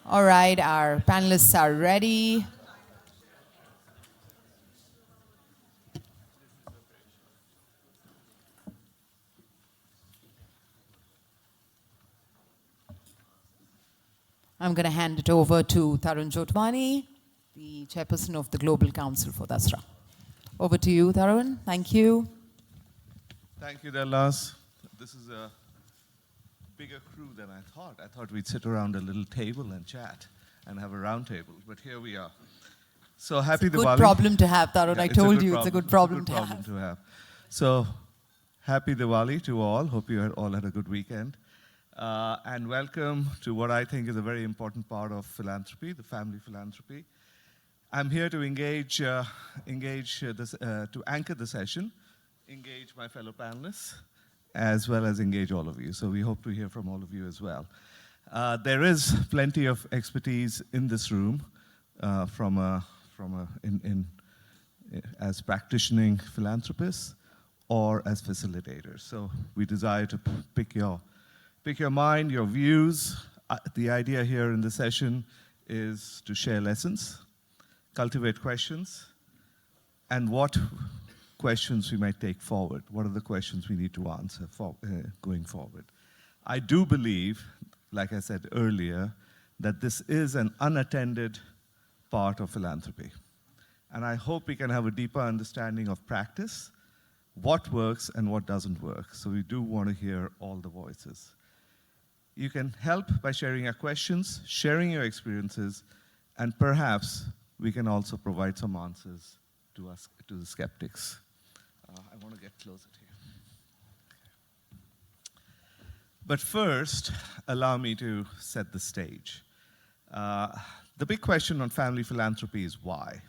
All right, our panelists are ready. I'm going to hand it over to Tarun Jotwani, the chairperson of the Global Council for Dasra. Over to you, Tarun. Thank you. Thank you, Dallas. This is a bigger crew than I thought. I thought we'd sit around a little table and chat and have a round table, but here we are. So happy Diwali. Good problem to have, Tarun. Yeah, I told you it's a good problem to have. So happy Diwali to all. Hope you all had a good weekend. And welcome to what I think is a very important part of philanthropy, the family philanthropy. I'm here to to anchor the session, engage my fellow panelists, as well as engage all of you. So we hope to hear from all of you as well. There is plenty of expertise in this room as practicing philanthropists or as facilitators. So we desire to pick your mind, your views. The idea here in the session is to share lessons, cultivate questions, and what questions we might take forward. What are the questions we need to answer going forward? I do believe, like I said earlier, that this is an unattended part of philanthropy. And I hope we can have a deeper understanding of practice, what works and what doesn't work. So we do want to hear all the voices. You can help by sharing your questions, sharing your experiences, and perhaps we can also provide some answers to the skeptics. I want to get closer to you. But first, allow me to set the stage. The big question on family philanthropy is why?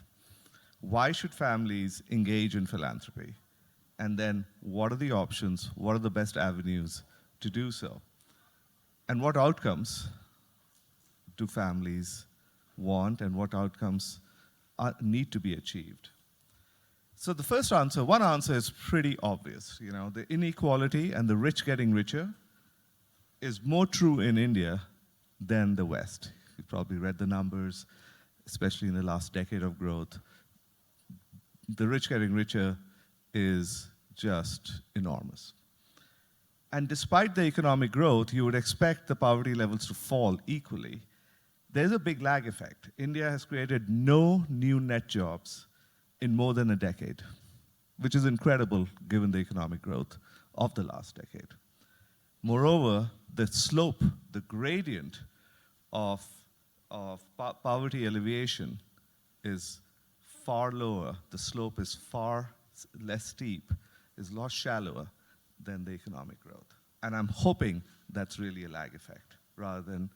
Why should families engage in philanthropy? And then what are the options? What are the best avenues to do so? And what outcomes do families want, and what outcomes need to be achieved? So the first answer, one answer is pretty obvious. You know, the inequality and the rich getting richer is more true in India than the West. You've probably read the numbers, especially in the last decade of growth. The rich getting richer is just enormous. And despite the economic growth, you would expect the poverty levels to fall equally. There's a big lag effect. India has created no new net jobs in more than a decade, which is incredible given the economic growth of the last decade. Moreover, the slope, the gradient of poverty alleviation is far lower. The slope is far less steep, is a lot shallower than the economic growth. And I'm hoping that's really a lag effect rather than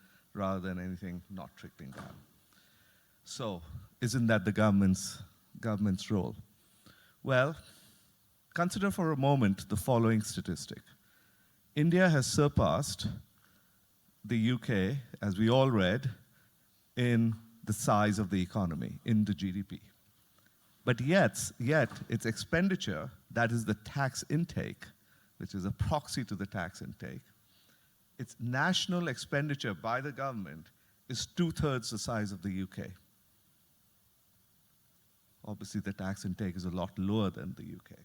anything not trickling down. So isn't that the government's role? Well, consider for a moment the following statistic. India has surpassed the UK, as we all read, in the size of the economy, in the GDP. But yet its expenditure, that is the tax intake, which is a proxy to the tax intake, its national expenditure by the government is 2/3 the size of the UK. Obviously, the tax intake is a lot lower than the UK,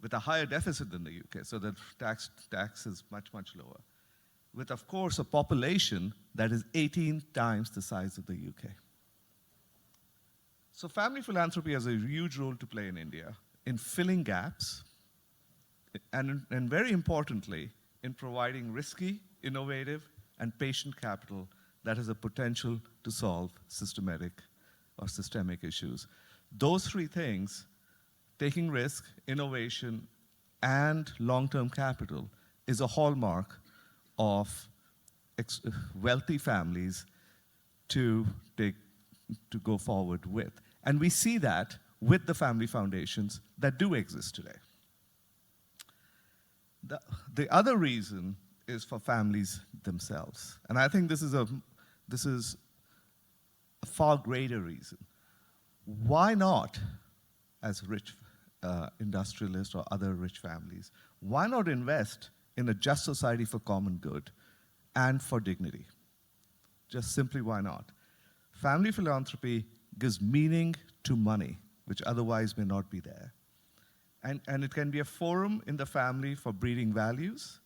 with a higher deficit than the UK, so the tax is much, much lower. With, of course, a population that is 18 times the size of the UK. So family philanthropy has a huge role to play in India in filling gaps, and very importantly, in providing risky, innovative, and patient capital that has a potential to solve systemic issues. Those three things, taking risk, innovation, and long-term capital, is a hallmark of wealthy families to go forward with. And we see that with the family foundations that do exist today. The other reason is for families themselves. And I think this is a far greater reason. Why not, as rich industrialists or other rich families, why not invest in a just society for common good and for dignity? Just simply why not? Family philanthropy gives meaning to money, which otherwise may not be there. And it can be a forum in the family for breeding values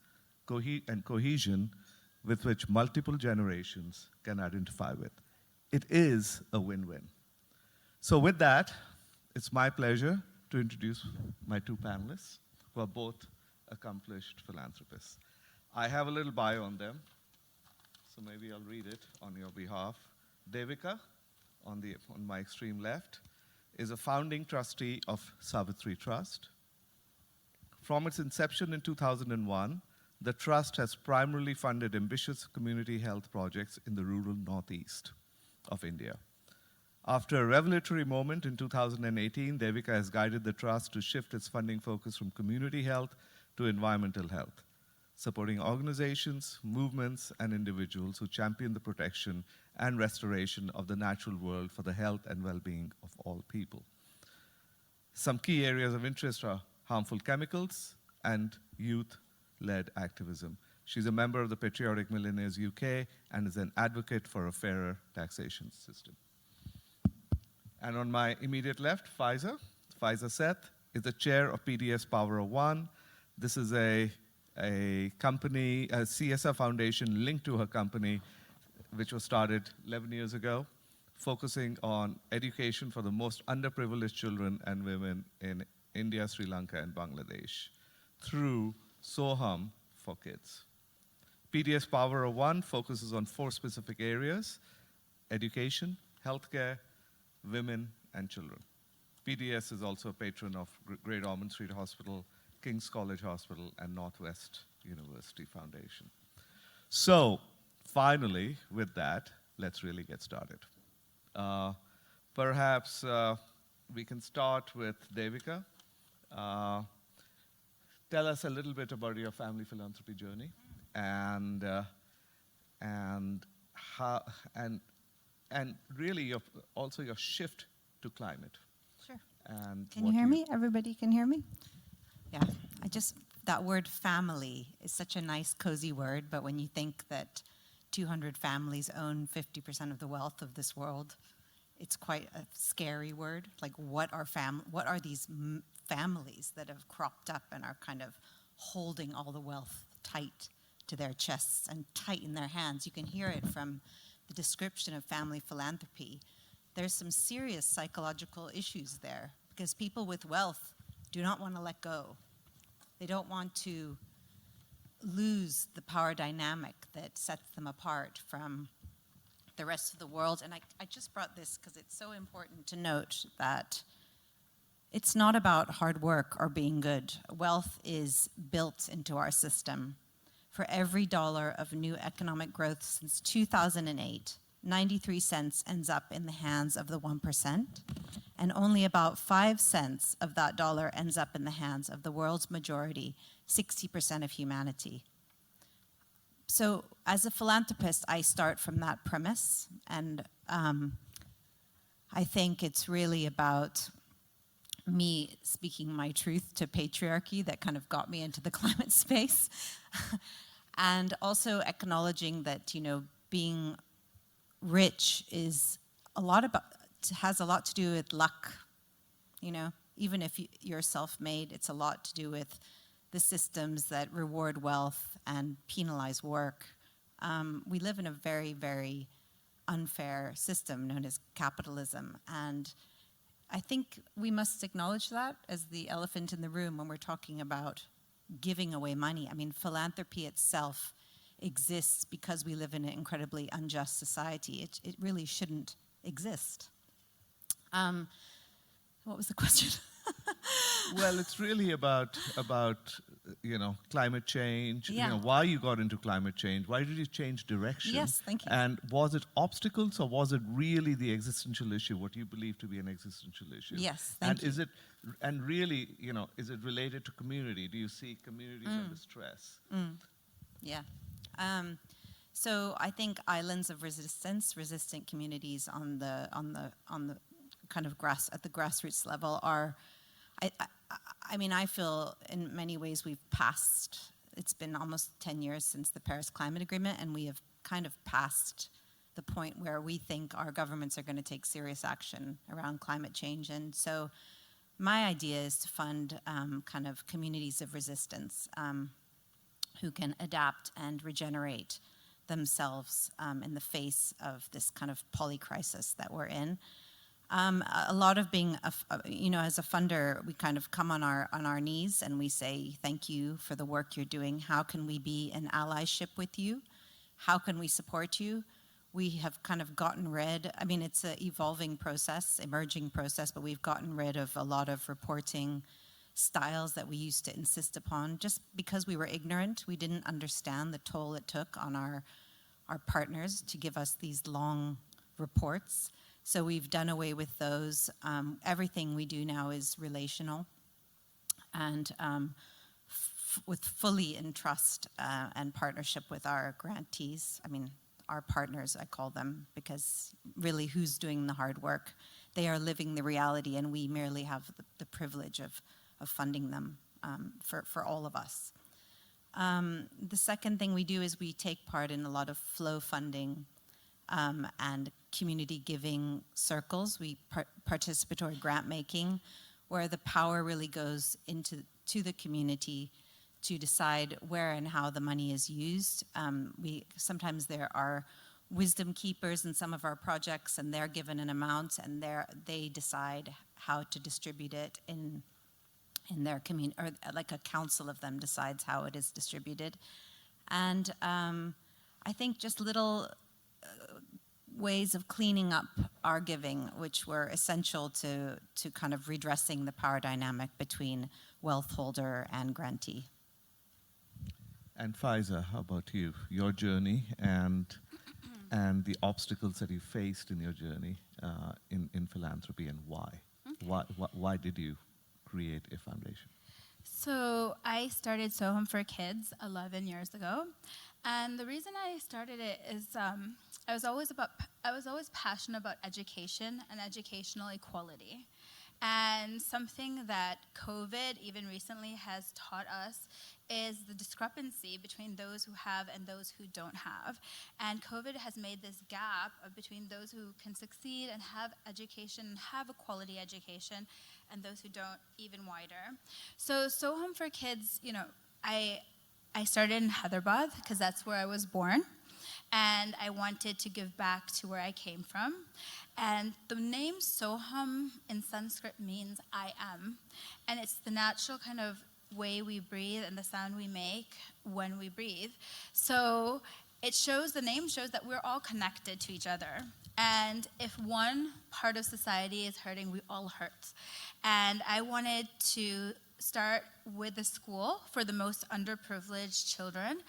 and cohesion with which multiple generations can identify with. It is a win-win. So with that, it's my pleasure to introduce my two panelists, who are both accomplished philanthropists. I have a little bio on them, so maybe I'll read it on your behalf. Devika, on my extreme left, is a founding trustee of Savitri Trust. From its inception in 2001, the trust has primarily funded ambitious community health projects in the rural northeast of India. After a revelatory moment in 2018, Devika has guided the trust to shift its funding focus from community health to environmental health, supporting organizations, movements, and individuals who champion the protection and restoration of the natural world for the health and well-being of all people. Some key areas of interest are harmful chemicals and youth-led activism. She's a member of the Patriotic Millionaires UK and is an advocate for a fairer taxation system. And on my immediate left, Faiza Seth is the chair of PDS Power of One. This is a company, a CSR foundation linked to her company, which was started 11 years ago, focusing on education for the most underprivileged children and women in India, Sri Lanka, and Bangladesh through Soham for Kids. PDS Power of One focuses on 4 specific areas: education, healthcare, women, and children. PDS is also a patron of Great Ormond Street Hospital, King's College Hospital, and Northwest University Foundation. So, finally, with that, let's really get started. Perhaps we can start with Devika. Tell us a little bit about your family philanthropy journey and how and really also your shift to climate. Sure. And can you hear me? Everybody can hear me? Yeah. That word family is such a nice, cozy word, but when you think that 200 families own 50% of the wealth of this world, it's quite a scary word. Like, what are these families that have cropped up and are kind of holding all the wealth tight to their chests and tight in their hands? You can hear it from the description of family philanthropy. There's some serious psychological issues there because people with wealth do not want to let go. They don't want to lose the power dynamic that sets them apart from the rest of the world. And I just brought this because it's so important to note that it's not about hard work or being good. Wealth is built into our system. For every dollar of new economic growth since 2008, 93 cents ends up in the hands of the 1%, and only about 5 cents of that dollar ends up in the hands of the world's majority, 60% of humanity. So as a philanthropist, I start from that premise, and I think it's really about me speaking my truth to patriarchy that kind of got me into the climate space. And also acknowledging that, being rich has a lot to do with luck. Even if you're self-made, it's a lot to do with the systems that reward wealth and penalize work. We live in a very, very unfair system known as capitalism. And I think we must acknowledge that as the elephant in the room when we're talking about giving away money. I mean, philanthropy itself exists because we live in an incredibly unjust society. It really shouldn't exist. What was the question? Well, it's really about climate change. Yeah. Why you got into climate change. Why did you change direction? Yes, thank you. And was it obstacles or was it really the existential issue? What you believe to be an existential issue? Yes, thank you. Is it related to community? Do you see communities under stress? Yeah. So I think islands of resistance, resistant communities on the kind of at the grassroots level are. I feel in many ways we've passed. It's been almost 10 years since the Paris Climate Agreement, and we have kind of passed the point where we think our governments are going to take serious action around climate change. And so my idea is to fund kind of communities of resistance who can adapt and regenerate themselves in the face of this kind of polycrisis that we're in. A lot of being, as a funder, we kind of come on our knees and we say, thank you for the work you're doing. How can we be in allyship with you? How can we support you? We have kind of gotten rid, it's an evolving process, emerging process, but we've gotten rid of a lot of reporting styles that we used to insist upon just because we were ignorant. We didn't understand the toll it took on our partners to give us these long reports. So we've done away with those. Everything we do now is relational and with fully in trust and partnership with our grantees. Our partners, I call them, because really who's doing the hard work? They are living the reality, and we merely have the privilege of funding them for all of us. The second thing we do is we take part in a lot of flow funding and community giving circles. We participatory grant making, where the power really goes to the community to decide where and how the money is used. Sometimes there are wisdom keepers in some of our projects, and they're given an amount, and they decide how to distribute it in their community, or like a council of them decides how it is distributed. And I think just little ways of cleaning up our giving, which were essential to kind of redressing the power dynamic between wealth holder and grantee. And Faiza, how about you? Your journey and the obstacles that you faced in your journey in philanthropy, and why? Okay. Why did you create a foundation? So I started Soham for Kids 11 years ago, and the reason I started it is I was always passionate about education and educational equality. And something that COVID, even recently, has taught us is the discrepancy between those who have and those who don't have. And COVID has made this gap between those who can succeed and have education, have a quality education, and those who don't, even wider. So Soham for Kids, I started in Hyderabad because that's where I was born. And I wanted to give back to where I came from. And the name Soham in Sanskrit means I am. And it's the natural kind of way we breathe and the sound we make when we breathe. So the name shows that we're all connected to each other. And if one part of society is hurting, we all hurt. And I wanted to start with a school for the most underprivileged children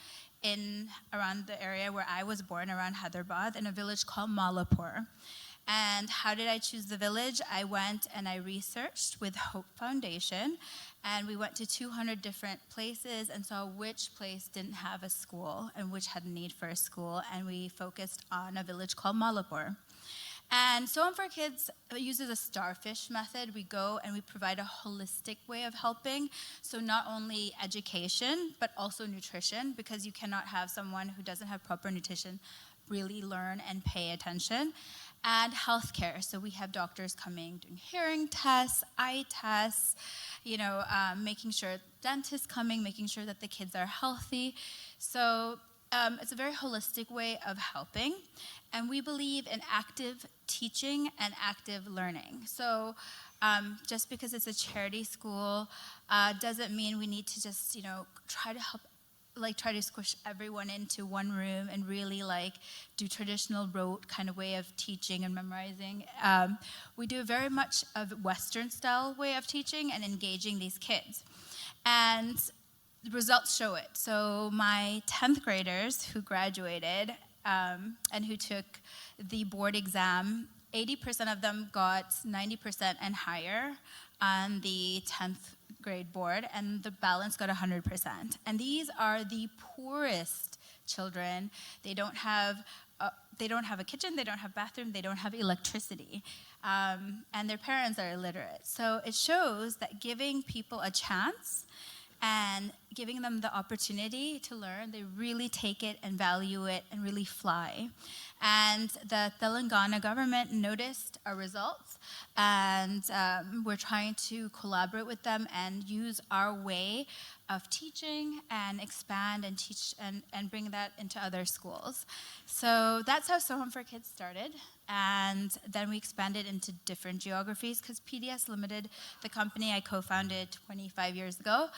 around the area where I was born, around Hyderabad, in a village called Malapur. And how did I choose the village? I went and I researched with Hope Foundation, and we went to 200 different places and saw which place didn't have a school and which had a need for a school, and we focused on a village called Malapur. And Soham for Kids uses a starfish method. We go and we provide a holistic way of helping. So not only education, but also nutrition, because you cannot have someone who doesn't have proper nutrition really learn and pay attention. And healthcare. So we have doctors coming, doing hearing tests, eye tests, making sure dentists coming, making sure that the kids are healthy. So it's a very holistic way of helping. And we believe in active teaching and active learning. So just because it's a charity school doesn't mean we need to just, try to help, try to squish everyone into one room and really do traditional rote kind of way of teaching and memorizing. We do very much of Western style way of teaching and engaging these kids. And the results show it. So my 10th graders who graduated and who took the board exam, 80% of them got 90% and higher on the 10th grade board, and the balance got 100%. And these are the poorest children. They don't have a kitchen, they don't have bathroom, they don't have electricity, and their parents are illiterate. So it shows that giving people a chance and giving them the opportunity to learn, they really take it and value it and really fly. And the Telangana government noticed our results, and we're trying to collaborate with them and use our way of teaching and expand and teach and bring that into other schools. So that's how So Home for Kids started. And then we expanded into different geographies because PDS Ltd, the company I co-founded 25 years ago,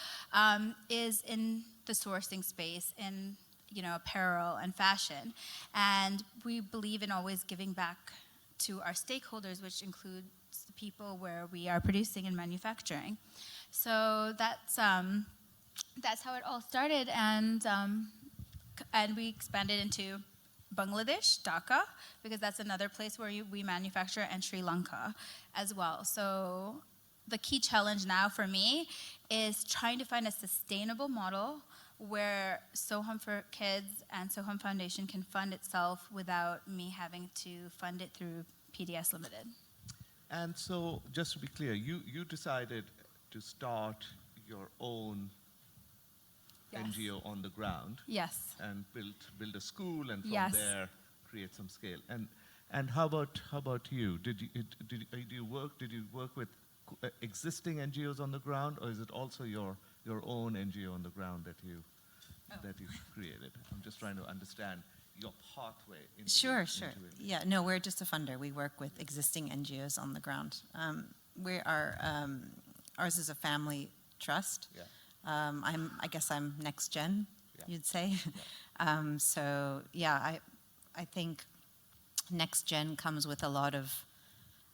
is in the sourcing space in apparel and fashion. And we believe in always giving back to our stakeholders, which includes the people where we are producing and manufacturing. So that's how it all started, and we expanded into Bangladesh, Dhaka, because that's another place where we manufacture, and Sri Lanka as well. So the key challenge now for me is trying to find a sustainable model where So Home for Kids and So Home Foundation can fund itself without me having to fund it through PDS Ltd. And so, just to be clear, you decided to start your own Yes. NGO on the ground. Yes. And build a school, and from Yes. there create some scale. And how about you? Did you work with existing NGOs on the ground, or is it also your own NGO on the ground that you created? I'm just trying to understand your pathway. Sure. into it. Yeah, no, we're just a funder. We work with existing NGOs on the ground. Ours is a family trust. Yeah. I guess I'm next gen, Yeah. you'd say. Yeah. I think next gen comes with a lot of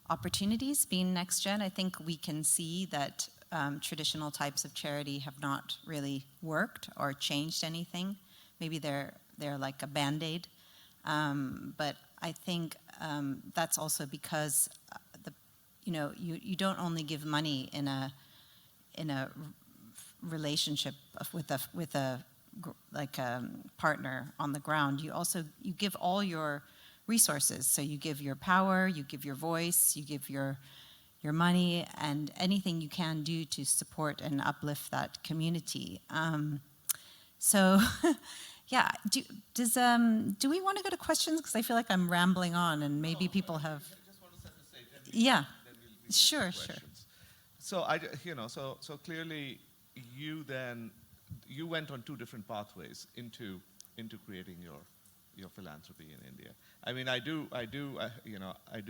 opportunities. Being next gen, I think we can see that traditional types of charity have not really worked or changed anything. Maybe they're like a Band-Aid, but I think that's also because you don't only give money in a relationship with a partner on the ground. You give all your resources. So you give your power, you give your voice, you give your money, and anything you can do to support and uplift that community. Yeah. Do we want to go to questions? Because I feel like I'm rambling on, and maybe people have. I just want to set the stage. Yeah. Then we'll Sure. questions. So clearly, you went on two different pathways into creating your philanthropy in India. I mean, I do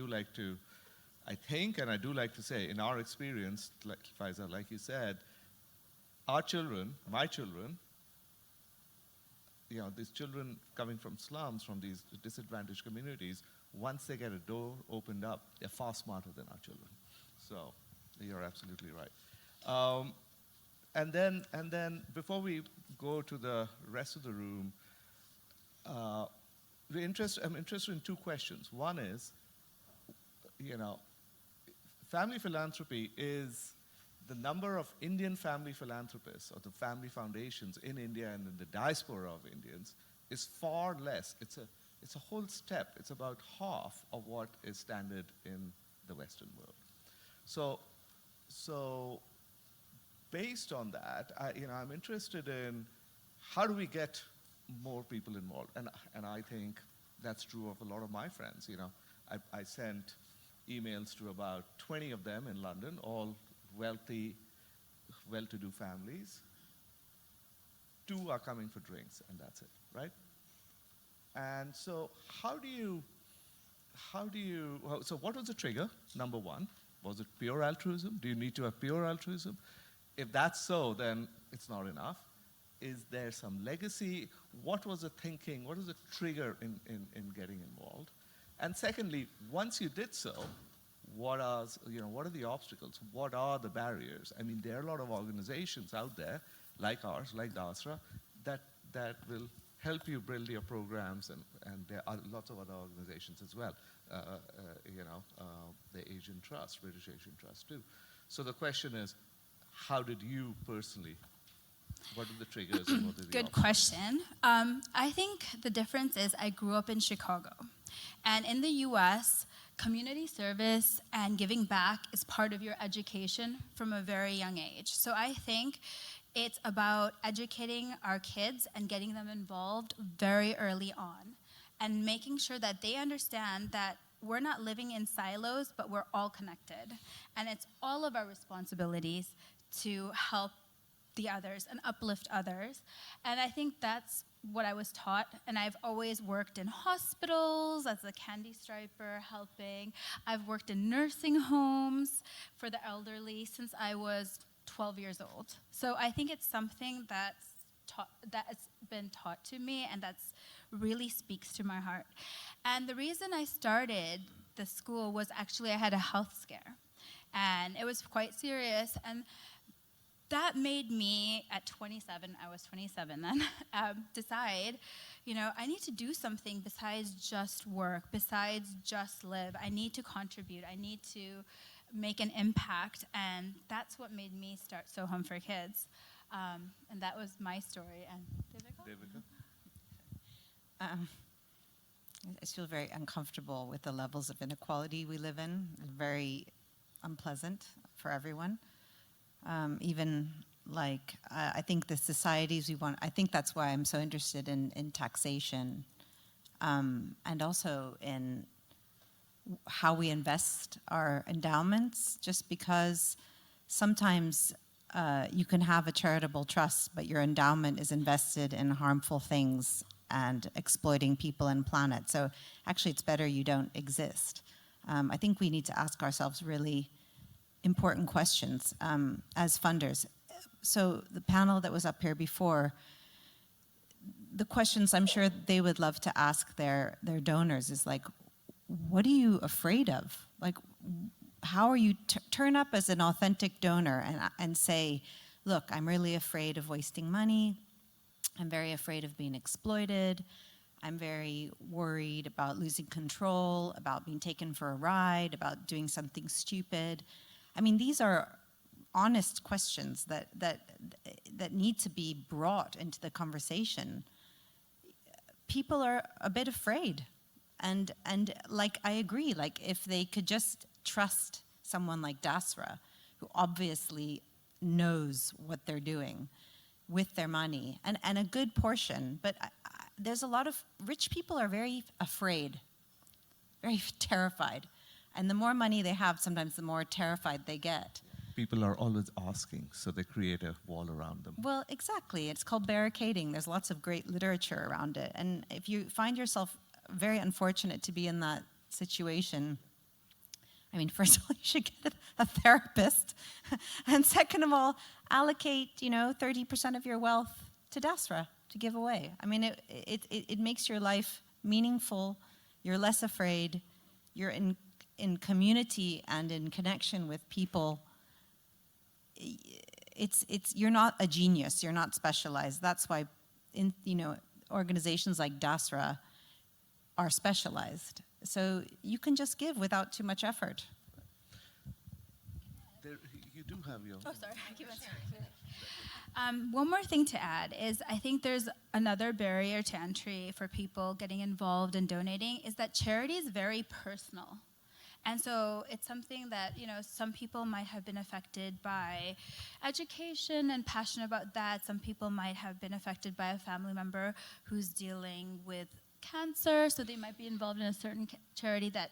like to say, in our experience, like Faiza, like you said, our children, my children, these children coming from slums, from these disadvantaged communities, once they get a door opened up, they're far smarter than our children. So you're absolutely right. And then before we go to the rest of the room, I'm interested in two questions. One is, family philanthropy is the number of Indian family philanthropists, or the family foundations in India and in the diaspora of Indians, is far less. It's a whole step. It's about half of what is standard in the Western world. So based on that, I'm interested in how do we get more people involved, and I think that's true of a lot of my friends. I sent emails to about 20 of them in London, all wealthy, well-to-do families. 2 are coming for drinks, and that's it, right? And so so what was the trigger, number one? Was it pure altruism? Do you need to have pure altruism? If that's so, then it's not enough. Is there some legacy? What was the thinking? What was the trigger in getting involved? And secondly, once you did so, what are the obstacles? What are the barriers? I mean, there are a lot of organizations out there, like ours, like Dasra, that will help you build your programs, and there are lots of other organizations as well. The Asian Trust, British Asian Trust too. So the question is, how did you personally, what are the triggers and what are the Good obstacles? question. I think the difference is I grew up in Chicago. And in the US, community service and giving back is part of your education from a very young age. So I think It's about educating our kids and getting them involved very early on and making sure that they understand that we're not living in silos, but we're all connected. And it's all of our responsibilities to help the others and uplift others. And I think that's what I was taught. And I've always worked in hospitals as a candy striper, helping. I've worked in nursing homes for the elderly since I was 12 years old. So I think it's something that's been taught to me, and that's really speaks to my heart. And the reason I started the school was actually I had a health scare, and it was quite serious. And that made me, at 27, I was 27 then, decide, I need to do something besides just work, besides just live. I need to contribute. I need to make an impact, and that's what made me start So Home for Kids. And that was my story. And Devika? I feel very uncomfortable with the levels of inequality we live in. Very unpleasant for everyone. I think the societies we want, I think that's why I'm so interested in taxation, and also in how we invest our endowments, just because sometimes you can have a charitable trust, but your endowment is invested in harmful things and exploiting people and planet. So actually it's better you don't exist. I think we need to ask ourselves really important questions as funders. So the panel that was up here before, the questions I'm sure they would love to ask their donors is like, what are you afraid of? Like, how are you turn up as an authentic donor and say, look, I'm really afraid of wasting money. I'm very afraid of being exploited. I'm very worried about losing control, about being taken for a ride, about doing something stupid. I mean, these are honest questions that need to be brought into the conversation. People are a bit afraid. And like, I agree, like if they could just trust someone like Dasra, who obviously knows what they're doing with their money, and a good portion, but there's a lot of rich people are very afraid, very terrified. And the more money they have, sometimes the more terrified they get. People are always asking, so they create a wall around them. Well, exactly. It's called barricading. There's lots of great literature around it. And if you find yourself very unfortunate to be in that situation, I mean, first of all, you should get a therapist. And second of all, allocate, 30% of your wealth to Dasra to give away. I mean, it makes your life meaningful. You're less afraid. You're in community and in connection with people. You're not a genius. You're not specialized. That's why, organizations like Dasra are specialized. So you can just give without too much effort. You do have your... Oh, sorry. I keep on one more thing to add is I think there's another barrier to entry for people getting involved in donating is that charity is very personal. And so it's something that, some people might have been affected by education and passionate about that. Some people might have been affected by a family member who's dealing with cancer, so they might be involved in a certain charity that,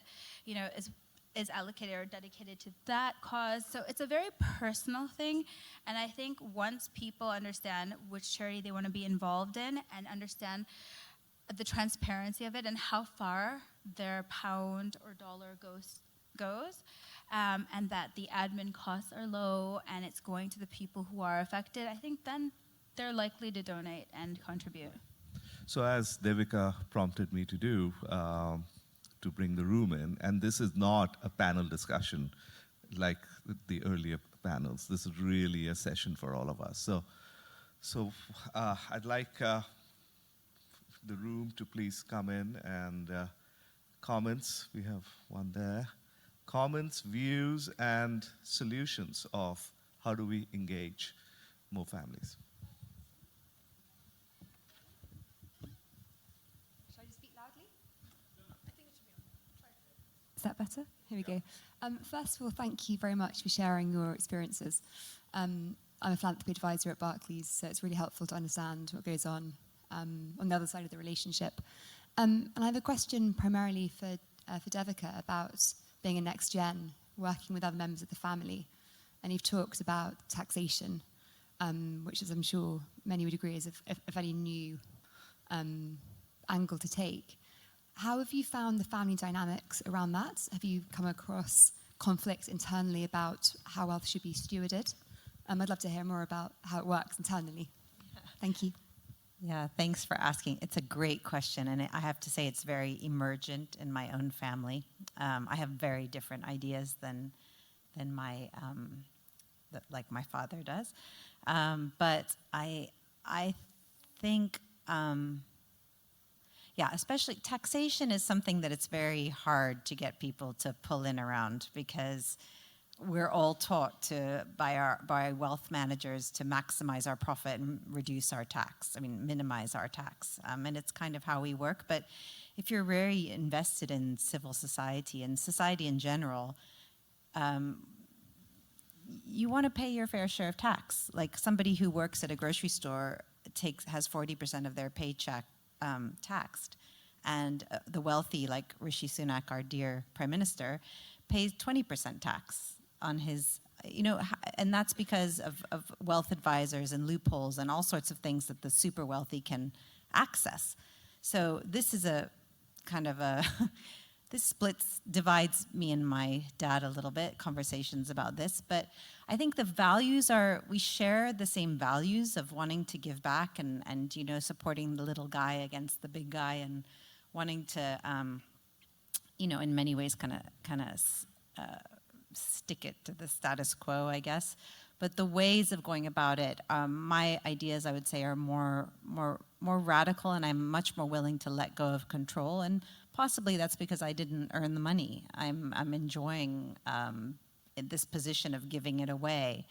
is allocated or dedicated to that cause. So it's a very personal thing, and I think once people understand which charity they want to be involved in and understand the transparency of it and how far their pound or dollar goes, and that the admin costs are low and it's going to the people who are affected, I think then they're likely to donate and contribute. So as Devika prompted me to do, to bring the room in, and this is not a panel discussion like the earlier panels. This is really a session for all of us. So I'd like the room to please come in and comments. We have one there. Comments, views, and solutions of how do we engage more families. Is that better? Here we go. First of all, thank you very much for sharing your experiences. I'm a philanthropy advisor at Barclays, so it's really helpful to understand what goes on the other side of the relationship. And I have a question primarily for Devika about being a next gen, working with other members of the family. And you've talked about taxation, which is, I'm sure, many would agree is a very new angle to take. How have you found the family dynamics around that? Have you come across conflicts internally about how wealth should be stewarded? I'd love to hear more about how it works internally. Thank you. Yeah, thanks for asking. It's a great question, and I have to say it's very emergent in my own family. I have very different ideas than my like my father does, but I think. Yeah, especially taxation is something that it's very hard to get people to pull in around, because we're all taught by wealth managers to maximize our profit and reduce our tax. I mean, minimize our tax. And it's kind of how we work. But if you're very invested in civil society and society in general, you want to pay your fair share of tax. Like somebody who works at a grocery store has 40% of their paycheck taxed, and the wealthy, like Rishi Sunak, our dear Prime Minister, pays 20% tax on his, and that's because of wealth advisors and loopholes and all sorts of things that the super wealthy can access. So this is a kind of this divides me and my dad a little bit, conversations about this, but I think the values we share the same values of wanting to give back and supporting the little guy against the big guy, and wanting to, in many ways kind of stick it to the status quo, I guess. But the ways of going about it, my ideas, I would say, are more radical, and I'm much more willing to let go of control. And possibly that's because I didn't earn the money. I'm enjoying this position of giving it away,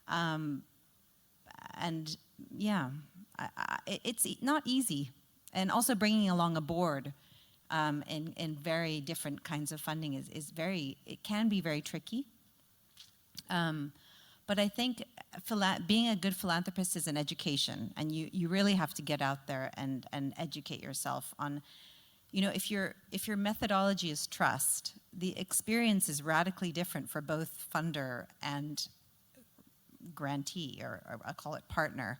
and yeah, it's not easy. And also bringing along a board in very different kinds of funding it can be very tricky. But I think being a good philanthropist is an education, and you really have to get out there and educate yourself on, if your methodology is trust, the experience is radically different for both funder and grantee, or I call it partner.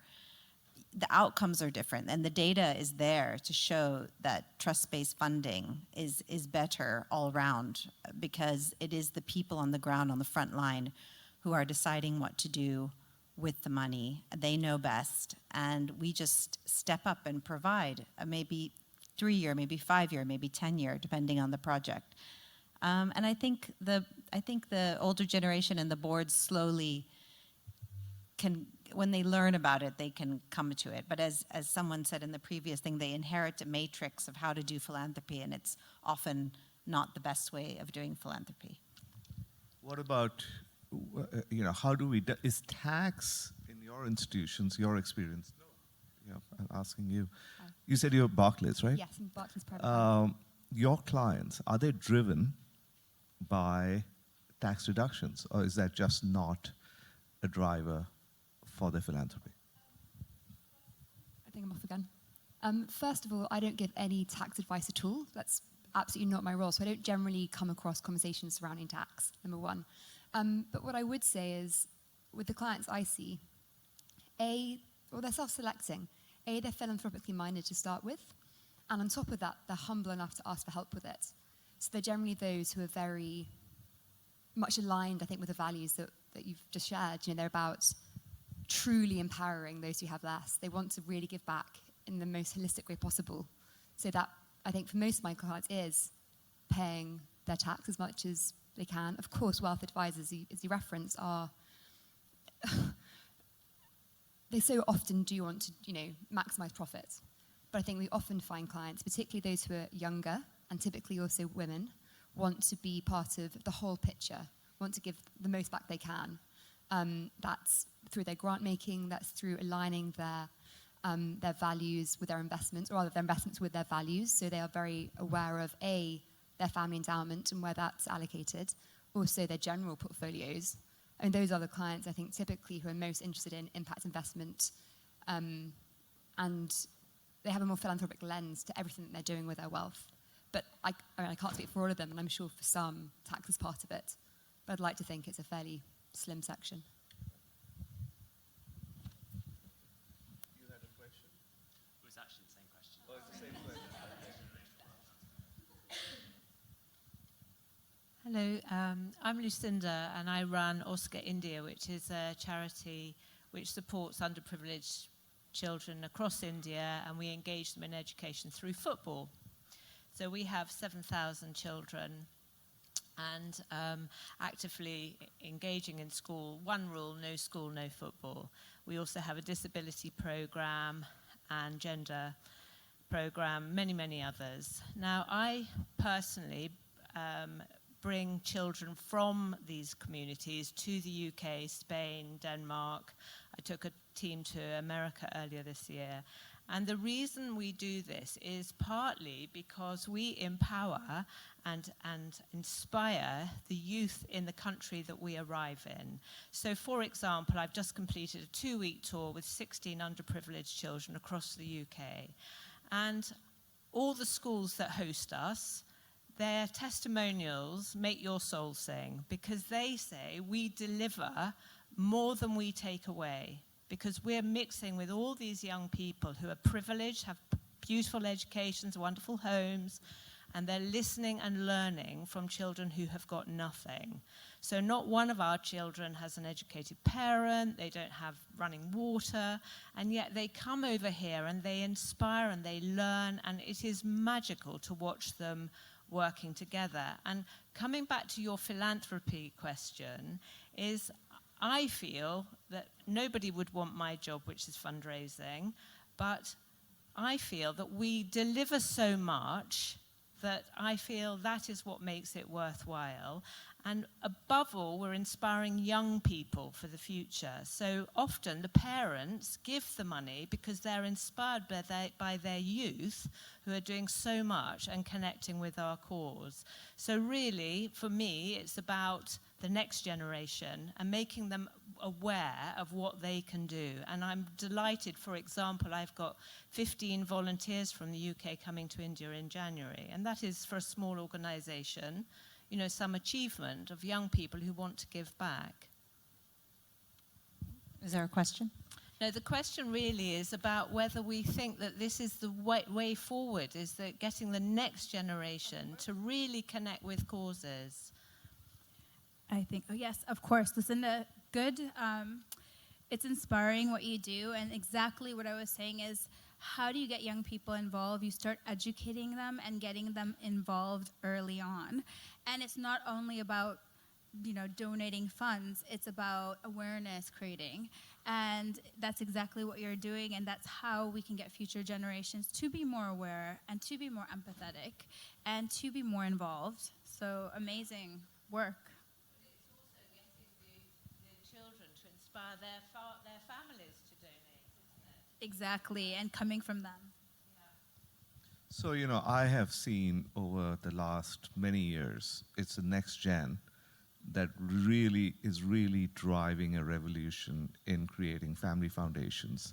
The outcomes are different, and the data is there to show that trust-based funding is better all around, because it is the people on the ground, on the front line, who are deciding what to do with the money. They know best, and we just step up and provide maybe 3-year, maybe 5-year, maybe 10-year, depending on the project. And I think the older generation and the boards slowly can, when they learn about it, they can come to it. But as someone said in the previous thing, they inherit a matrix of how to do philanthropy, and it's often not the best way of doing philanthropy. What about, how do is tax in your institutions, your experience? No. I'm asking you. You said you're Barclays, right? Yes, in Barclays Private. Your clients, are they driven by tax reductions, or is that just not a driver for their philanthropy? I think I'm off again. First of all, I don't give any tax advice at all. That's absolutely not my role. So I don't generally come across conversations surrounding tax, number one. But what I would say is, with the clients I see, they're self-selecting. They're philanthropically minded to start with. And on top of that, they're humble enough to ask for help with it. So they're generally those who are very much aligned, I think, with the values that you've just shared. They're about truly empowering those who have less. They want to really give back in the most holistic way possible. So that, I think, for most of my clients is paying their tax as much as they can. Of course, wealth advisors, as you referenced, are... they so often do want to, maximize profits. But I think we often find clients, particularly those who are younger, and typically also women, want to be part of the whole picture, want to give the most back they can. That's through their grant making, that's through aligning their values with their investments, or rather their investments with their values. So they are very aware of, their family endowment and where that's allocated, also their general portfolios. And those are the clients, I think, typically who are most interested in impact investment, and they have a more philanthropic lens to everything that they're doing with their wealth. But I can't speak for all of them, and I'm sure for some, tax is part of it. But I'd like to think it's a fairly slim section. You had a question? It was actually the same question. Oh, it's the same question. Hello, I'm Lucinda, and I run Oscar India, which is a charity which supports underprivileged children across India, and we engage them in education through football. So we have 7,000 children and actively engaging in school. One rule, no school, no football. We also have a disability program and gender program, many, many others. Now, I personally bring children from these communities to the UK, Spain, Denmark. I took a team to America earlier this year. And the reason we do this is partly because we empower and inspire the youth in the country that we arrive in. So, for example, I've just completed a 2-week tour with 16 underprivileged children across the UK. And all the schools that host us, their testimonials make your soul sing, because they say we deliver more than we take away, because we're mixing with all these young people who are privileged, have beautiful educations, wonderful homes, and they're listening and learning from children who have got nothing. So not one of our children has an educated parent, they don't have running water, and yet they come over here and they inspire and they learn, and it is magical to watch them working together. And coming back to your philanthropy question, is I feel that nobody would want my job, which is fundraising, but I feel that we deliver so much that I feel that is what makes it worthwhile. And above all, we're inspiring young people for the future. So often the parents give the money because they're inspired by their youth who are doing so much and connecting with our cause. So really, for me, it's about the next generation and making them aware of what they can do. And I'm delighted, for example, I've got 15 volunteers from the UK coming to India in January. And that is, for a small organization, you know, some achievement of young people who want to give back. Is there a question? No, the question really is about whether we think that this is the way forward, is that getting the next generation to really connect with causes. I think, oh yes, of course. Lucinda, good. It's inspiring what you do, and exactly what I was saying is, how do you get young people involved? You start educating them and getting them involved early on. And it's not only about, you know, donating funds, it's about awareness creating. And that's exactly what you're doing, and that's how we can get future generations to be more aware and to be more empathetic and to be more involved. So amazing work. Inspire their families to donate, isn't it? Exactly, and coming from them. So, you know, I have seen over the last many years, it's the next gen that is really driving a revolution in creating family foundations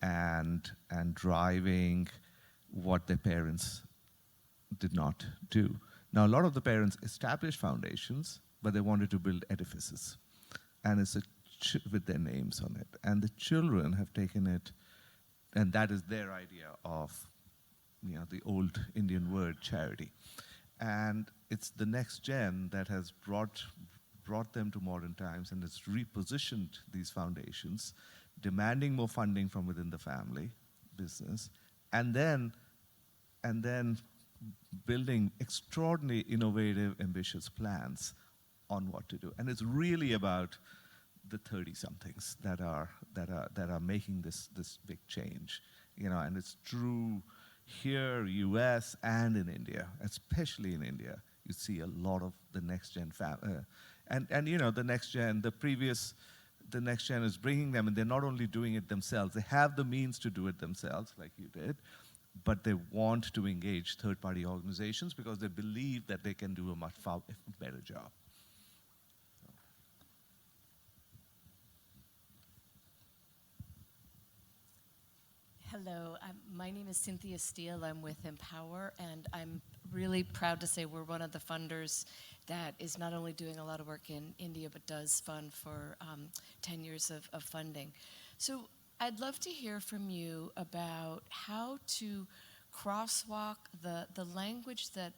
and driving what their parents did not do. Now, a lot of the parents established foundations, but they wanted to build edifices. And it's with their names on it. And the children have taken it, and that is their idea of, you know, the old Indian word charity. And it's the next gen that has brought them to modern times and has repositioned these foundations, demanding more funding from within the family business, and then building extraordinarily innovative, ambitious plans on what to do. And it's really about the 30-somethings that are making this big change, you know, and it's true here, US, and in India, especially in India. You see a lot of the next gen and you know, the next gen is bringing them, and they're not only doing it themselves, they have the means to do it themselves, like you did, but they want to engage third-party organizations because they believe that they can do a much better job. Hello, my name is Cynthia Steele. I'm with Empower, and I'm really proud to say we're one of the funders that is not only doing a lot of work in India, but does fund for 10 years of funding. So I'd love to hear from you about how to crosswalk the language that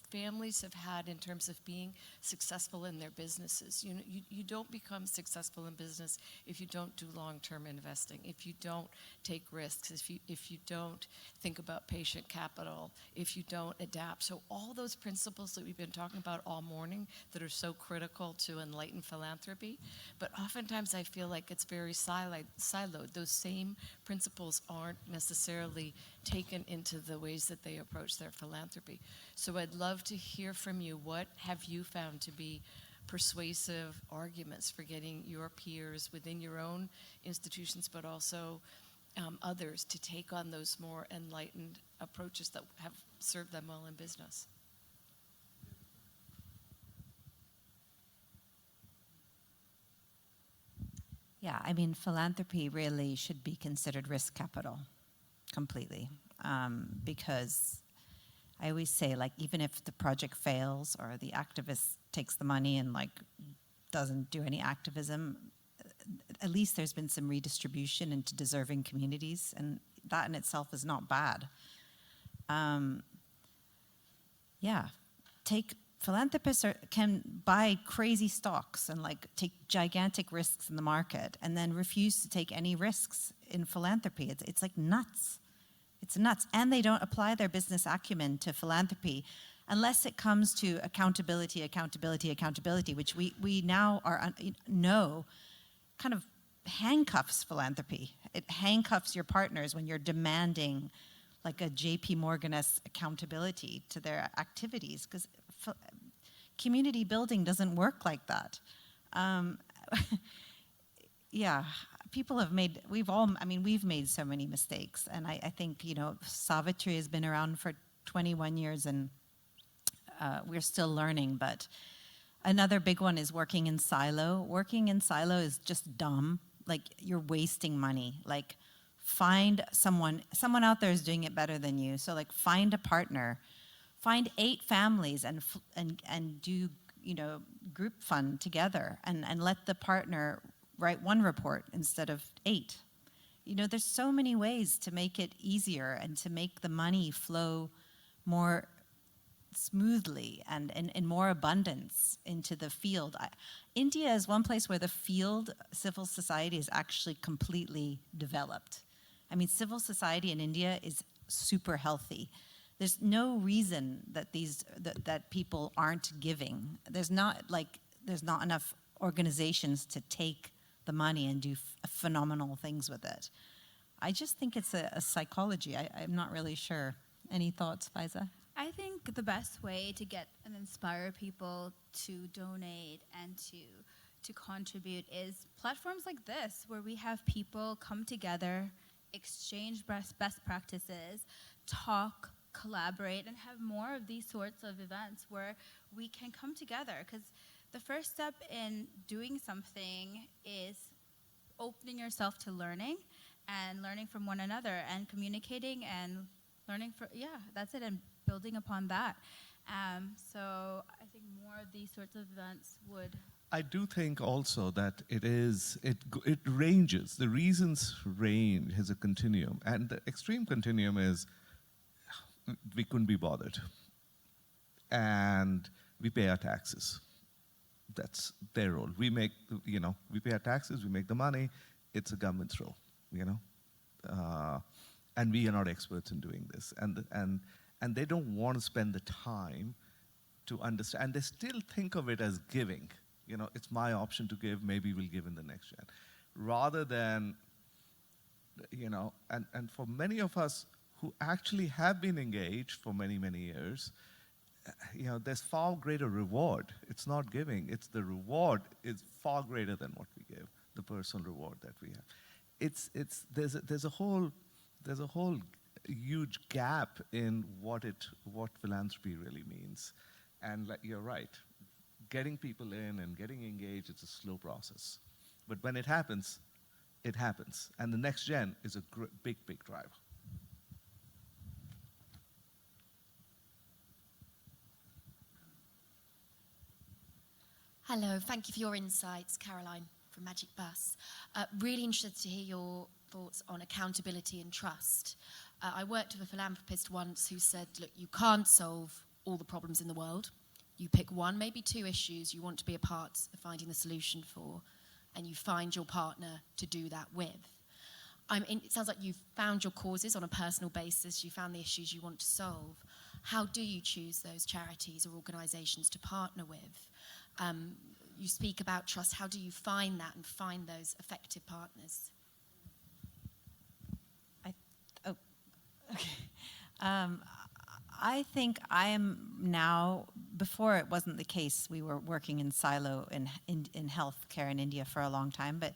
families have had in terms of being successful in their businesses. You don't become successful in business if you don't do long-term investing, if you don't take risks, if you don't think about patient capital, if you don't adapt. So all those principles that we've been talking about all morning that are so critical to enlightened philanthropy, but oftentimes I feel like it's very siloed. Those same principles aren't necessarily taken into the ways that they approach their philanthropy. So I'd love to hear from you. What have you found to be persuasive arguments for getting your peers within your own institutions, but also others to take on those more enlightened approaches that have served them well in business? Yeah, I mean, philanthropy really should be considered risk capital completely, because I always say, like, even if the project fails or the activist takes the money and, like, doesn't do any activism, at least there's been some redistribution into deserving communities, and that in itself is not bad. Yeah, philanthropists can buy crazy stocks and, like, take gigantic risks in the market and then refuse to take any risks in philanthropy. It's like nuts. It's nuts. And they don't apply their business acumen to philanthropy unless it comes to accountability, which we now know kind of handcuffs philanthropy. It handcuffs your partners when you're demanding like a JP Morgan-esque accountability to their activities, because community building doesn't work like that. Yeah. People have we've made so many mistakes. And I think, Savitri has been around for 21 years and we're still learning. But another big one is working in silo. Working in silo is just dumb. Like, you're wasting money. Like, find someone out there is doing it better than you. So, like, find a partner, find 8 families and do, group fund together and let the partner write 1 report instead of 8. There's so many ways to make it easier and to make the money flow more smoothly and in more abundance into the field. India is one place where the field civil society is actually completely developed. I mean, civil society in India is super healthy. There's no reason that that people aren't giving. There's not enough organizations to take the money and do phenomenal things with it. I just think it's a psychology. I'm not really sure. Any thoughts, Faiza? I think the best way to get and inspire people to donate and to contribute is platforms like this, where we have people come together, exchange best practices, talk, collaborate, and have more of these sorts of events where we can come together. Because the first step in doing something is opening yourself to learning and learning from one another and communicating and learning that's it, and building upon that. So I think more of these sorts of events would. I do think also that it ranges. The reasons range as a continuum, and the extreme continuum is we couldn't be bothered, and we pay our taxes. That's their role. We pay our taxes, we make the money. It's a government's role, and we are not experts in doing this. And they don't want to spend the time to understand. And they still think of it as giving. It's my option to give. Maybe we'll give in the next gen, rather than, and for many of us who actually have been engaged for many, many years, there's far greater reward. It's not giving, it's the reward is far greater than what we give, the personal reward that we have. There's a whole huge gap in what philanthropy really means. And you're right, getting people in and getting engaged, it's a slow process. But when it happens, it happens. And the next gen is a big, big driver. Hello, thank you for your insights, Caroline from Magic Bus. Really interested to hear your thoughts on accountability and trust. I worked with a philanthropist once who said, look, you can't solve all the problems in the world. You pick one, maybe two issues you want to be a part of finding the solution for, and you find your partner to do that with. It sounds like you've found your causes on a personal basis, you found the issues you want to solve. How do you choose those charities or organisations to partner with? You speak about trust. How do you find that and find those effective partners? I think I am now, before it wasn't the case, we were working in silo in healthcare in India for a long time, but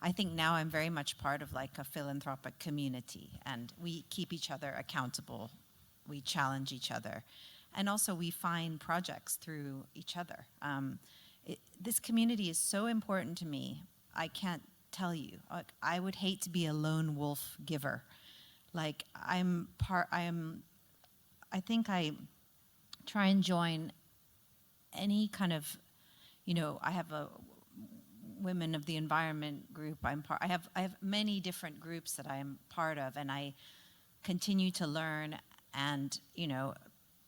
I think now I'm very much part of like a philanthropic community, and we keep each other accountable, we challenge each other, and also we find projects through each other. This community is so important to me, I can't tell you. I would hate to be a lone wolf giver. Like I think I try and join any kind of, I have a Women of the Environment group. I have many different groups that I am part of, and I continue to learn and,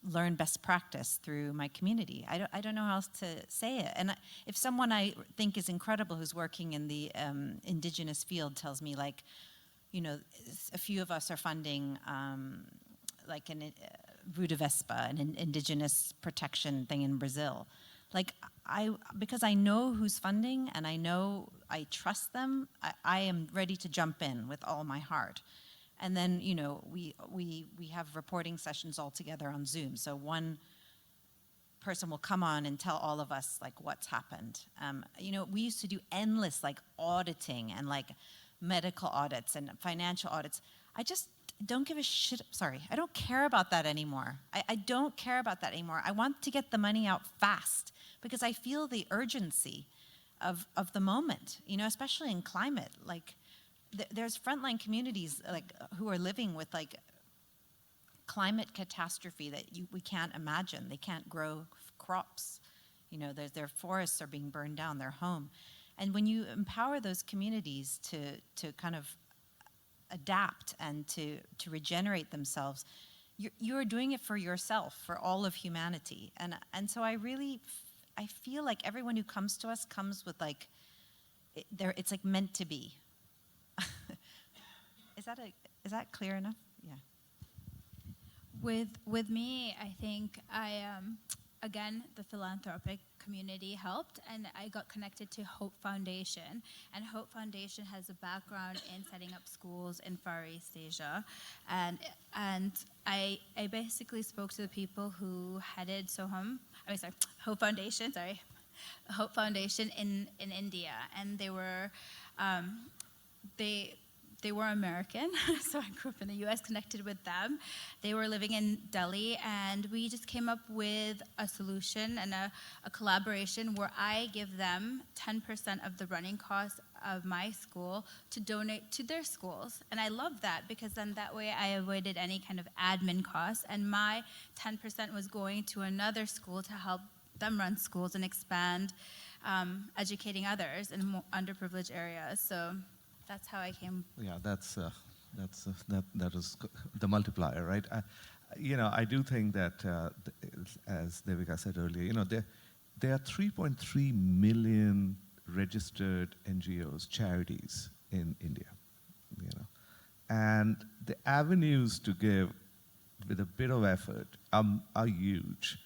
learn best practice through my community. I don't know how else to say it. And if someone I think is incredible who's working in the indigenous field tells me, like, a few of us are funding like an Ruta Vespa, an indigenous protection thing in Brazil. Like, because I know who's funding and I trust them, I am ready to jump in with all my heart. And then, we have reporting sessions all together on Zoom. So one person will come on and tell all of us, like, what's happened. We used to do endless, like, auditing and, like, medical audits and financial audits. I just don't give a shit. Sorry, I don't care about that anymore. I don't care about that anymore. I want to get the money out fast because I feel the urgency of the moment, especially in climate. Like, there's frontline communities like who are living with like climate catastrophe that we can't imagine. They can't grow crops. Their forests are being burned down, their home. And when you empower those communities to kind of adapt and to regenerate themselves, you're doing it for yourself, for all of humanity. And so I feel like everyone who comes to us comes with like, it's like meant to be. Is that clear enough? Yeah. With me, I think again, the philanthropic community helped, and I got connected to Hope Foundation. And Hope Foundation has a background in setting up schools in Far East Asia. And I basically spoke to the people who headed Hope Foundation in India. And they were they were American, so I grew up in the US, connected with them. They were living in Delhi, and we just came up with a solution and a collaboration where I give them 10% of the running costs of my school to donate to their schools. And I love that because then that way I avoided any kind of admin costs, and my 10% was going to another school to help them run schools and expand educating others in more underprivileged areas. So that's how I came. Yeah, that was the multiplier, right? I do think that, as Devika said earlier, there are 3.3 million registered NGOs, charities in India, and the avenues to give with a bit of effort are huge.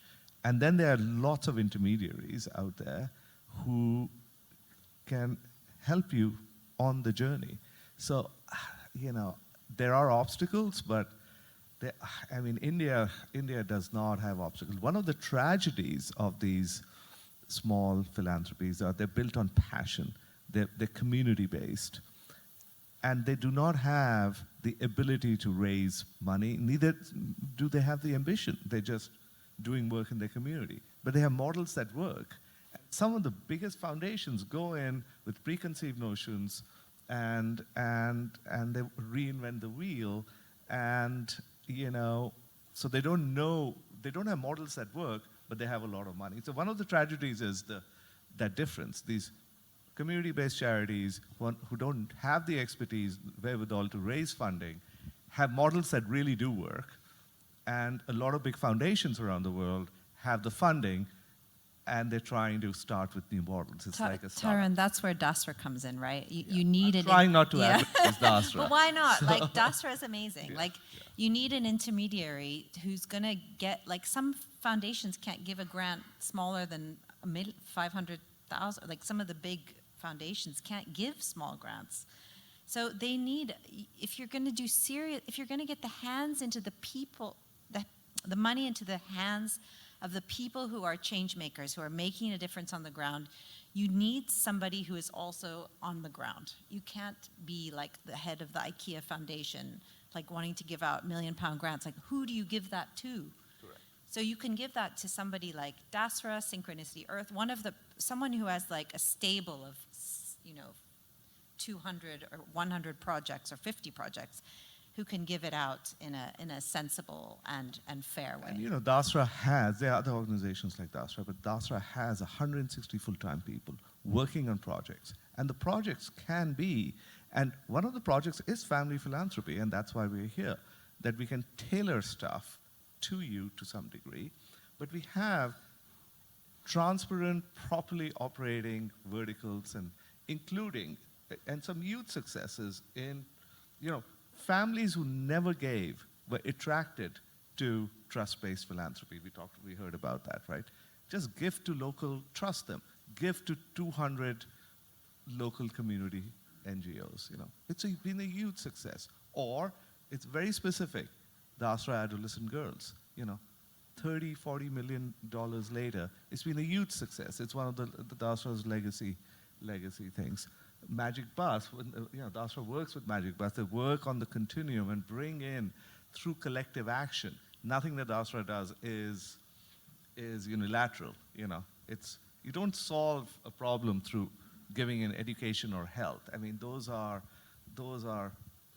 And then there are lots of intermediaries out there who can help you on the journey. So, there are obstacles, but India does not have obstacles. One of the tragedies of these small philanthropies are they're built on passion. They're community-based. and they do not have the ability to raise money, neither do they have the ambition. They're just doing work in their community. But they have models that work. And some of the biggest foundations go in with preconceived notions and they reinvent the wheel, and so they don't have models that work, but they have a lot of money. So one of the tragedies is that difference. These community-based charities who don't have the expertise, wherewithal to raise funding, have models that really do work, and a lot of big foundations around the world have the funding, and they're trying to start with new models. It's like a startup. Tarun, that's where Dasra comes in, right? You need I'm trying not to advertise Dasra. But why not? Like, Dasra is amazing. You need an intermediary who's going to get, some foundations can't give a grant smaller than 500,000. Like, some of the big foundations can't give small grants. So they need, if you're going to get the hands into the people, the money into the hands of the people who are change makers, who are making a difference on the ground, you need somebody who is also on the ground. You can't be like the head of the IKEA Foundation, like wanting to give out £1 million grants. Like, who do you give that to? Correct. So you can give that to somebody like Dasra, Synchronicity Earth, someone who has like a stable of, 200 or 100 projects or 50 projects, who can give it out in a sensible and fair way. And Dasra there are other organizations like Dasra, but Dasra has 160 full-time people working on projects. And the projects can be, and one of the projects is family philanthropy, and that's why we're here, that we can tailor stuff to you to some degree, but we have transparent, properly operating verticals, and including, and some huge successes in, families who never gave were attracted to trust-based philanthropy. We heard about that, right? Just give to local, trust them. Give to 200 local community NGOs, It's been a huge success. Or, it's very specific, the Dasra adolescent girls, $30, $40 million later, it's been a huge success. It's one of the Dasra's legacy things. Magic Bus, Dasra works with Magic Bus. They work on the continuum and bring in, through collective action. Nothing that Dasra does is unilateral. You don't solve a problem through giving in education or health. I mean, those are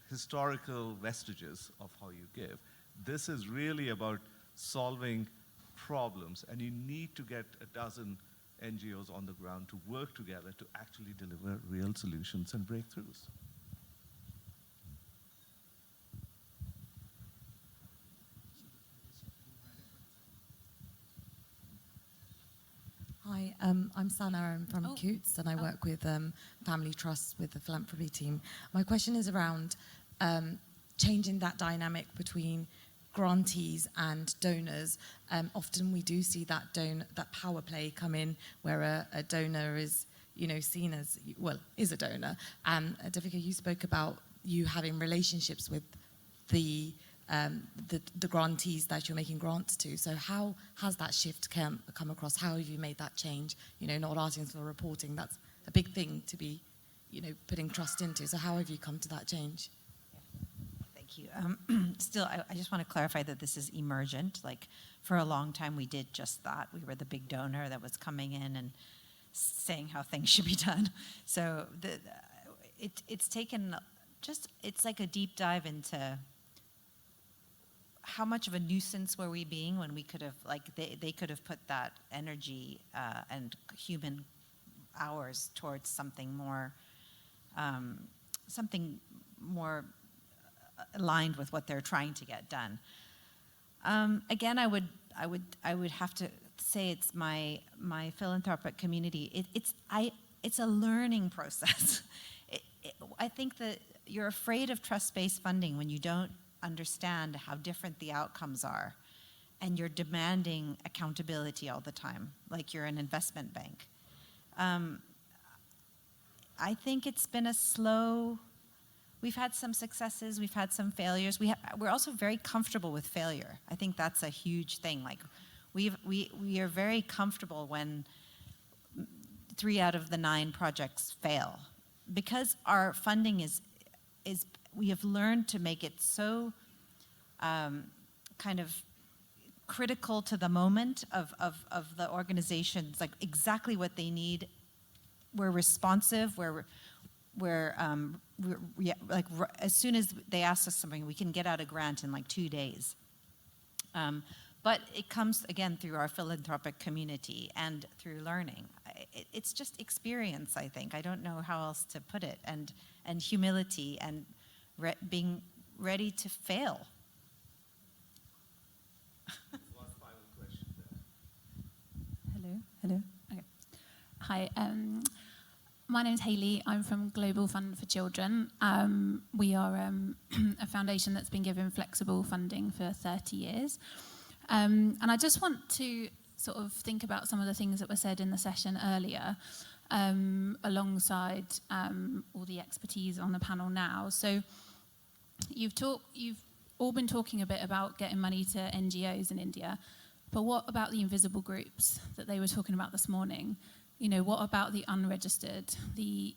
historical vestiges of how you give. This is really about solving problems, and you need to get a dozen NGOs on the ground to work together to actually deliver real solutions and breakthroughs. Hi, I'm Sana. I'm from Coots, and I work with family trusts with the philanthropy team. My question is around changing that dynamic between grantees and donors. Often we do see that power play come in, where a donor is, seen as, is a donor. And Devika, you spoke about you having relationships with the grantees that you're making grants to. So how has that shift come across? How have you made that change? Not asking for reporting, that's a big thing to be, putting trust into. So how have you come to that change? Thank you. Still, I just want to clarify that this is emergent. Like, for a long time, we did just that. We were the big donor that was coming in and saying how things should be done. So it's taken it's like a deep dive into how much of a nuisance were we being when we could have, they could have put that energy and human hours towards something more aligned with what they're trying to get done. Again, I would have to say it's my philanthropic community. It's a learning process. I think that you're afraid of trust-based funding when you don't understand how different the outcomes are, and you're demanding accountability all the time, like you're an investment bank. I think it's been a slow. We've had some successes, we've had some failures. We're also very comfortable with failure. I think that's a huge thing. Like, we are very comfortable when 3 out of the 9 projects fail, because our funding is we have learned to make it so kind of critical to the moment of the organizations, like exactly what they need. We're responsive. As soon as they ask us something, we can get out a grant in like 2 days. But it comes, again, through our philanthropic community and through learning. It's just experience, I think. I don't know how else to put it. And humility and being ready to fail. One final question there. Hello. Okay. Hi. My name is Hayley. I'm from Global Fund for Children. We are a foundation that's been given flexible funding for 30 years. And I just want to sort of think about some of the things that were said in the session earlier, alongside all the expertise on the panel now. So you've all been talking a bit about getting money to NGOs in India, but what about the invisible groups that they were talking about this morning? You know, what about the unregistered, the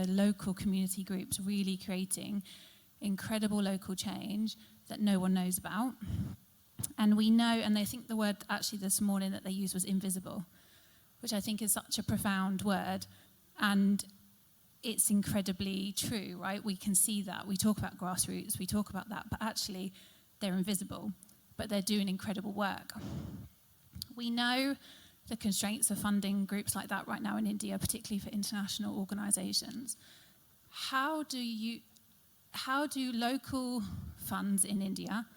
local community groups really creating incredible local change that no one knows about? And we know, and I think the word actually this morning that they used was invisible, which I think is such a profound word. And it's incredibly true, right? We can see that. We talk about grassroots, we talk about that, but actually they're invisible, but they're doing incredible work. We know the constraints of funding groups like that right now in India, particularly for international organizations. How do local funds in India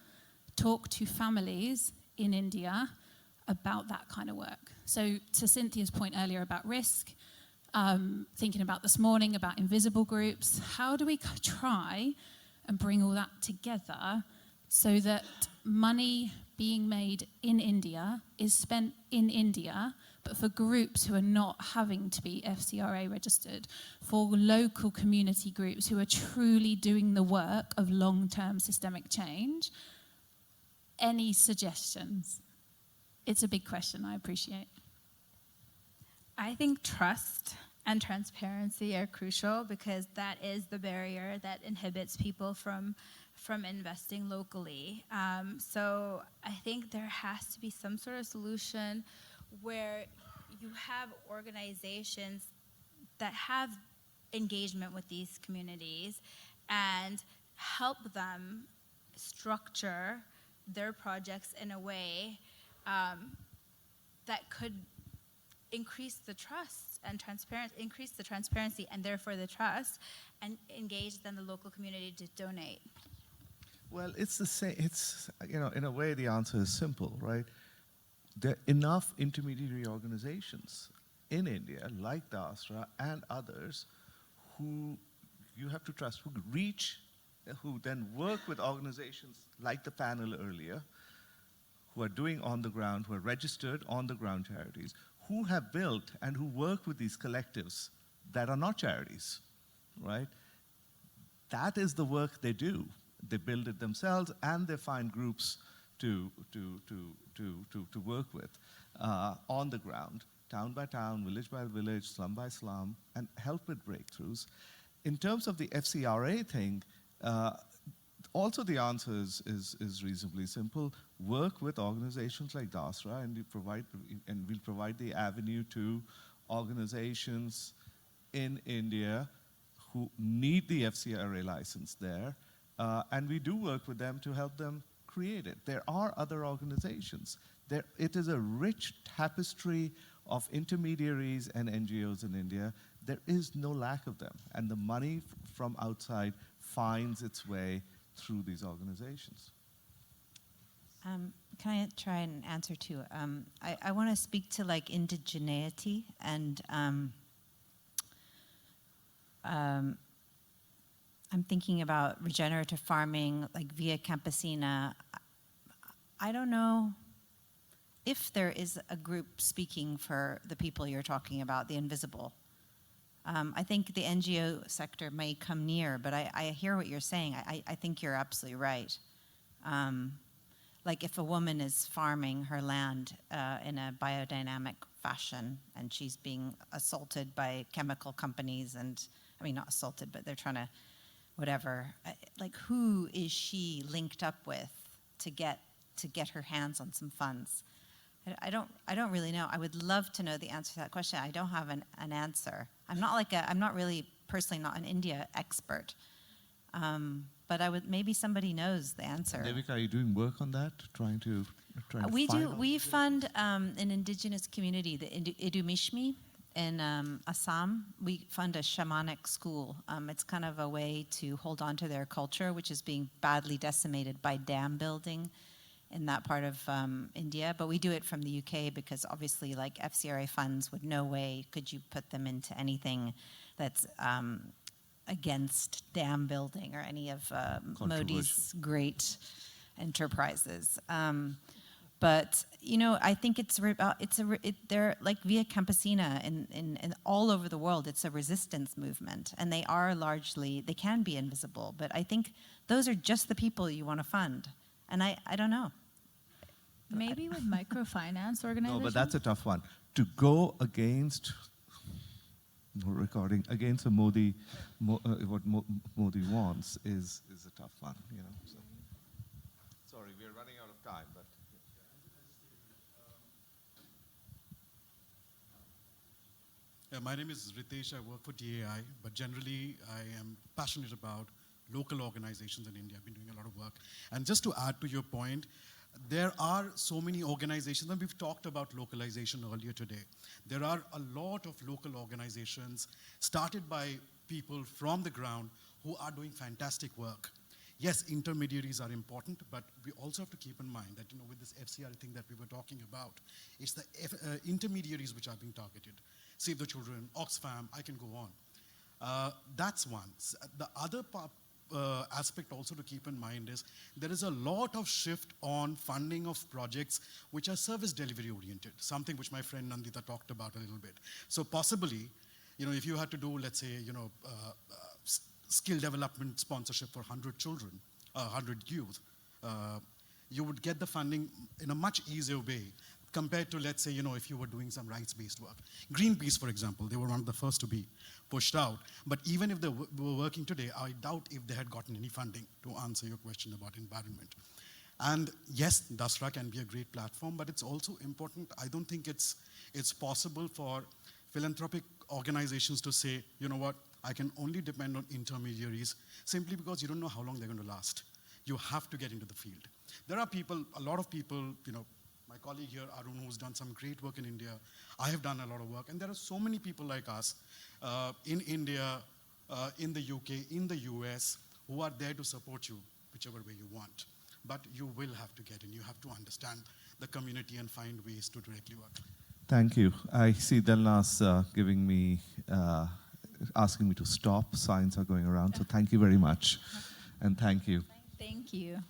talk to families in India about that kind of work? So to Cynthia's point earlier about risk, thinking about this morning about invisible groups, how do we try and bring all that together so that money being made in India is spent in India, but for groups who are not having to be FCRA registered, for local community groups who are truly doing the work of long-term systemic change? Any suggestions? It's a big question, I appreciate. I think trust and transparency are crucial, because that is the barrier that inhibits people from investing locally. So I think there has to be some sort of solution where you have organizations that have engagement with these communities and help them structure their projects in a way that could increase the trust and increase the transparency and therefore the trust, and engage then the local community to donate. Well, it's the same. It's, in a way, the answer is simple, right? There are enough intermediary organizations in India, like Dasra and others, who you have to trust, who then work with organizations like the panel earlier, who are doing on the ground, who are registered on the ground charities, who have built and who work with these collectives that are not charities, right? That is the work they do. They build it themselves, and they find groups to work with on the ground, town by town, village by village, slum by slum, and help with breakthroughs. In terms of the FCRA thing, also the answer is reasonably simple. Work with organizations like Dasra, and we'll provide the avenue to organizations in India who need the FCRA license there. And we do work with them to help them create it. There are other organizations. It is a rich tapestry of intermediaries and NGOs in India. There is no lack of them. And the money from outside finds its way through these organizations. Can I try and answer too? I want to speak to like indigeneity and I'm thinking about regenerative farming, like Via Campesina. I don't know if there is a group speaking for the people you're talking about, the invisible. I think the NGO sector may come near, but I hear what you're saying. I think you're absolutely right. Like if a woman is farming her land in a biodynamic fashion and she's being assaulted by chemical companies and, I mean, not assaulted, but they're trying to whatever. Like, who is she linked up with to get her hands on some funds? I don't really know. I would love to know the answer to that question. I don't have an answer. I'm not really personally not an India expert. But maybe somebody knows the answer. Devika, are you doing work on that? Trying to We fund an indigenous community, the Idumishmi in Assam. We fund a shamanic school. It's kind of a way to hold on to their culture, which is being badly decimated by dam building in that part of India. But we do it from the UK because obviously, like, FCRA funds would no way could you put them into anything that's against dam building or any of Modi's great enterprises. But I think they're like Via Campesina in all over the world. It's a resistance movement, and they can be invisible. But I think those are just the people you want to fund, and I don't know. Maybe with microfinance organizations. No, but that's a tough one. To go against against what Modi wants is a tough one, So. Sorry, we're running out of time, but. My name is Ritesh. I work for TAI, but generally I am passionate about local organizations in India. I've been doing a lot of work. And just to add to your point, there are so many organizations, and we've talked about localization earlier today. There are a lot of local organizations started by people from the ground who are doing fantastic work. Yes, intermediaries are important, but we also have to keep in mind that, with this FCR thing that we were talking about, it's the intermediaries which are being targeted. Save the Children, Oxfam, I can go on. That's one. The other aspect also to keep in mind is there is a lot of shift on funding of projects which are service delivery oriented, something which my friend Nandita talked about a little bit. So possibly, if you had to do, let's say, skill development sponsorship for 100 children, 100 youth, you would get the funding in a much easier way compared to, let's say, if you were doing some rights-based work. Greenpeace, for example, they were one of the first to be pushed out. But even if they were working today, I doubt if they had gotten any funding, to answer your question about environment. And yes, Dasra can be a great platform, but it's also important. I don't think it's possible for philanthropic organizations to say, you know what, I can only depend on intermediaries simply because you don't know how long they're going to last. You have to get into the field. There are people, a lot of people, my colleague here, Arun, who's done some great work in India. I have done a lot of work. And there are so many people like us in India, in the UK, in the US, who are there to support you whichever way you want. But you will have to get in. You have to understand the community and find ways to directly work. Thank you. I see Delna's giving me, asking me to stop. Signs are going around. So thank you very much. And thank you. Thank you.